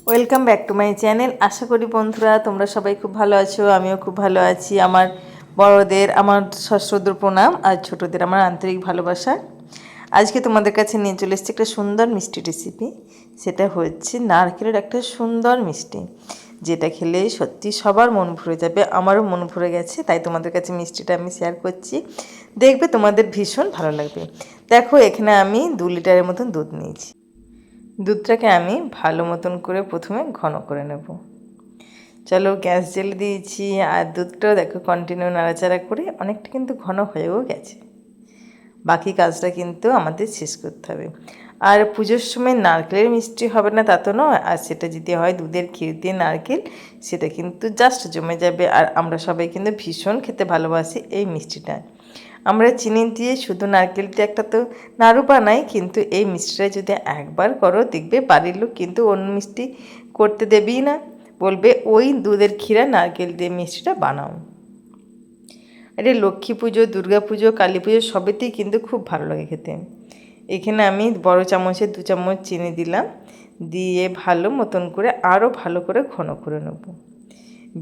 Welcome back to my channel. আশা করি বন্ধুরা তোমরা সবাই খুব ভালো আছো, আমিও খুব ভালো আছি। আমার বড়দের আমার সশ্রদ্ধ প্রণাম আর ছোটদের আমার আন্তরিক ভালোবাসা। আজকে তোমাদের কাছে নিয়ে চলে এসেছি একটা সুন্দর মিষ্টি রেসিপি। সেটা হচ্ছে নারকেলের একটা সুন্দর মিষ্টি, যেটা খেলে সত্যি সবার মন ভরে যাবে, আমারও মন ভরে গেছে। তাই তোমাদের কাছে মিষ্টিটা আমি শেয়ার করছি, দেখবে তোমাদের ভীষণ ভালো লাগবে। দেখো, এখানে আমি 2 লিটারের মতন দুধ নিয়েছি। দুধটাকে আমি ভালো মতন করে প্রথমে ঘন করে নেব। চলো, গ্যাস জ্বেলে দিয়েছি আর দুধটাও দেখো কন্টিনিউ নাড়াচাড়া করে অনেকটা কিন্তু ঘন হয়েও গেছে। বাকি কাজটা কিন্তু আমাদের শেষ করতে হবে। আর পুজোর সময় নারকেলের মিষ্টি হবে না তা তো নয়, আর সেটা যদি হয় দুধের ক্ষীর দিয়ে নারকেল, সেটা কিন্তু জাস্ট জমে যাবে। আর আমরা সবাই কিন্তু ভীষণ খেতে ভালোবাসি এই মিষ্টিটা। আমরা চিনি দিয়ে শুধু নারকেল দিয়ে একটা তো নাড়ু বানাই, কিন্তু এই মিষ্টিটা যদি একবার করো দেখবে বাড়ির লোক কিন্তু অন্য মিষ্টি করতে দেবেই না, বলবে ওই দুধের ক্ষীরা নারকেল দিয়ে মিষ্টিটা বানাও। এটা লক্ষ্মী পুজো, দুর্গা পুজো, কালী পুজো সবেতেই কিন্তু খুব ভালো লাগে খেতে। এখানে আমি বড় চামচে 2 চামচ চিনি দিলাম, দিয়ে ভালো মতন করে আরও ভালো করে ঘন করে নেব।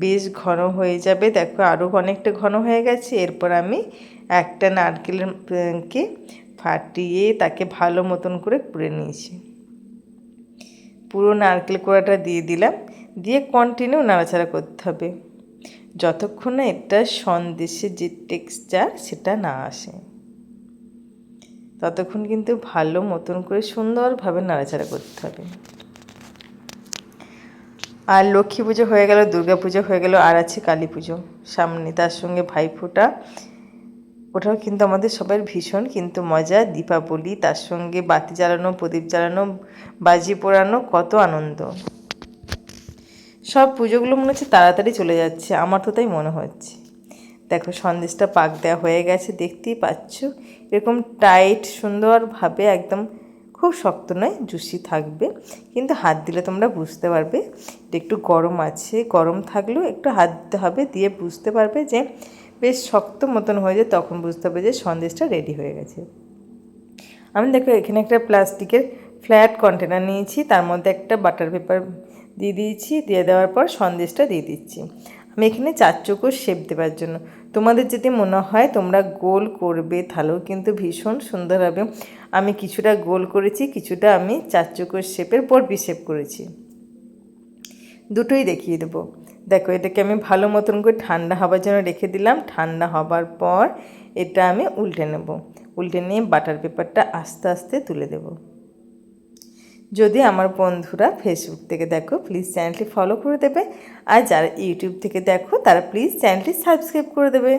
বেশ ঘন হয়ে যাবে, দেখো আরও অনেকটা ঘন হয়ে গেছে। এরপর আমি একটা নারকেলকে ফাটিয়ে তাকে ভালো মতন করে কুড়ে নিয়েছি। পুরো নারকেল কোড়াটা দিয়ে দিলাম, দিয়ে কন্টিনিউ নাড়াচাড়া করতে হবে যতক্ষণ না এটা সন্দেশের যে টেক্সচার সেটা না আসে, ততক্ষণ কিন্তু ভালো মতন করে সুন্দরভাবে নাড়াচাড়া করতে হবে। আর লক্ষ্মী পুজো হয়ে গেল, দুর্গা পুজো হয়ে গেল, আর আছে কালী পুজো সামনে, তার সঙ্গে ভাইফোঁটা। ওটাও কিন্তু আমাদের সবার ভীষণ কিন্তু মজা। দীপাবলি, তার সঙ্গে বাতি জ্বালানো, প্রদীপ জ্বালানো, বাজি পোড়ানো, কত আনন্দ। সব পুজোগুলো মনে হচ্ছে তাড়াতাড়ি চলে যাচ্ছে, আমার তো তাই মনে হচ্ছে। দেখো সন্দেশটা পাক দেওয়া হয়ে গেছে, দেখতেই পাচ্ছ। এরকম টাইট সুন্দরভাবে, একদম খুব শক্ত নয়, জুসি থাকবে, কিন্তু হাত দিলে তোমরা বুঝতে পারবে এটা একটু গরম আছে। গরম থাকলেও একটু হাত দিতে হবে, দিয়ে বুঝতে পারবে যে বেশ শক্ত মতন হয়ে যায়, তখন বুঝতে হবে যে সন্দেশটা রেডি হয়ে গেছে। আমি দেখো এখানে একটা প্লাস্টিকের ফ্ল্যাট কন্টেনার নিয়েছি, তার মধ্যে একটা বাটার পেপার দিয়ে দিয়েছি, দিয়ে দেওয়ার পর সন্দেশটা দিয়ে দিচ্ছি। আমি এখানে 4 চৌকো শেপ দেওয়ার জন্য। তোমাদের যদি মনে হয় তোমরা গোল করবে তাহলেও কিন্তু ভীষণ সুন্দর হবে। আমি কিছুটা গোল করেছি, কিছুটা আমি 4 চৌকো শেপের বরফি শেপ করেছি, দুটোই দেখিয়ে দেবো। দেখো এটাকে আমি ভালো মতন করে ঠান্ডা হবার জন্য রেখে দিলাম। ঠান্ডা হবার পর এটা আমি উল্টে নেব। উল্টে নিয়ে বাটার পেপারটা আস্তে আস্তে তুলে দেব। যদি আমার বন্ধুরা ফেসবুক থেকে দেখো প্লিজ চ্যানেলটি ফলো করে দেবে, আর যারা ইউটিউব থেকে দেখো তারা প্লিজ চ্যানেলটি সাবস্ক্রাইব করে দেবে।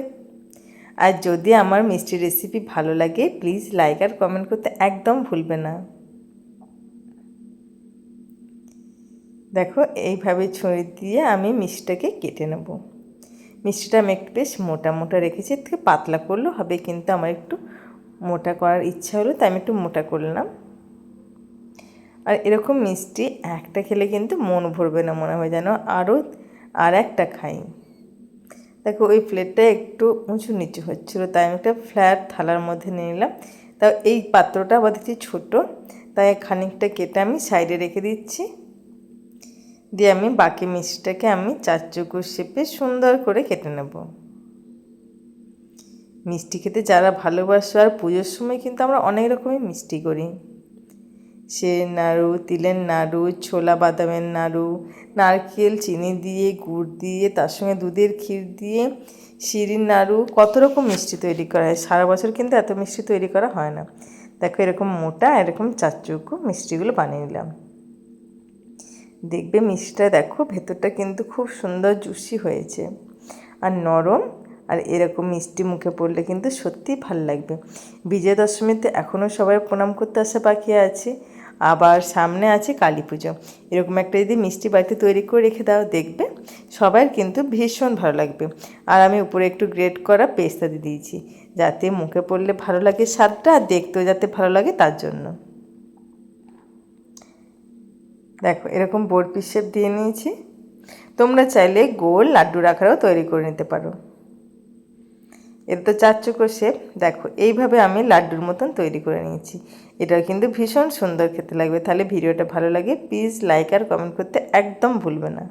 আর যদি আমার মিষ্টি রেসিপি ভালো লাগে প্লিজ লাইক আর কমেন্ট করতে একদম ভুলবে না। দেখো এইভাবে ছুরি দিয়ে আমি মিষ্টিটাকে কেটে নেব। মিষ্টিটা আমি একটু বেশ মোটা মোটা রেখেছি, এর থেকে পাতলা করলেও হবে, কিন্তু আমার একটু মোটা করার ইচ্ছা হলো তাই আমি একটু মোটা করলাম। আর এরকম মিষ্টি একটা খেলে কিন্তু মন ভরবে না, মনে হয় যেন আরও আর একটা খাই। দেখো ওই প্লেটটা একটু উঁচু নিচু হচ্ছিলো, তাই আমি একটা ফ্ল্যাট থালার মধ্যে নিয়ে নিলাম। তাও এই পাত্রটা আবার দেখছি ছোটো, তাই খানিকটা কেটে আমি সাইডে রেখে দিচ্ছি। দিয়ে আমি বাকি মিষ্টিটাকে আমি 4 চৌকো শেপে সুন্দর করে কেটে নেব। মিষ্টি খেতে যারা ভালোবাসো, আর পুজোর সময় কিন্তু আমরা অনেক রকমের মিষ্টি করি। সে নাড়ু, তিলের নাড়ু, ছোলা বাদামের নাড়ু, নারকেল চিনি দিয়ে, গুড় দিয়ে, তার সঙ্গে দুধের ক্ষীর দিয়ে শিরির নাড়ু, কত রকম মিষ্টি তৈরি করা হয়। সারা বছর কিন্তু এত মিষ্টি তৈরি করা হয় না। দেখো এরকম মোটা, এরকম 4 চৌকো মিষ্টিগুলো বানিয়ে নিলাম। দেখবে মিষ্টিটা দেখো ভেতরটা কিন্তু খুব সুন্দর জুসি হয়েছে আর নরম। আর এরকম মিষ্টি মুখে পড়লে কিন্তু সত্যিই ভালো লাগবে। বিজয়া দশমীতে এখনও সবাই প্রণাম করতে আসা বাকি আছে, আবার সামনে আছে কালী পুজো। এরকম একটা যদি মিষ্টি বাড়িতে তৈরি করে রেখে দাও দেখবে সবার কিন্তু ভীষণ ভালো লাগবে। আর আমি উপরে একটু গ্রেট করা পেস্তা দিয়ে দিয়েছি, যাতে মুখে পড়লে ভালো লাগে স্বাদটা, আর দেখতেও যাতে ভালো লাগে তার জন্য। দেখো এরকম বরফি শেপ দিয়ে নিয়েছি। তোমরা চাইলে গোল লাড্ডুর আকারেও তৈরি করে নিতে পারো। এটা তো 4 চক্কর শেপ। দেখো এইভাবে আমি লাড্ডুর মতন তৈরি করে নিয়েছি। এটাও কিন্তু ভীষণ সুন্দর খেতে লাগবে। তাহলে ভিডিওটা ভালো লাগে প্লিজ লাইক আর কমেন্ট করতে একদম ভুলবে না।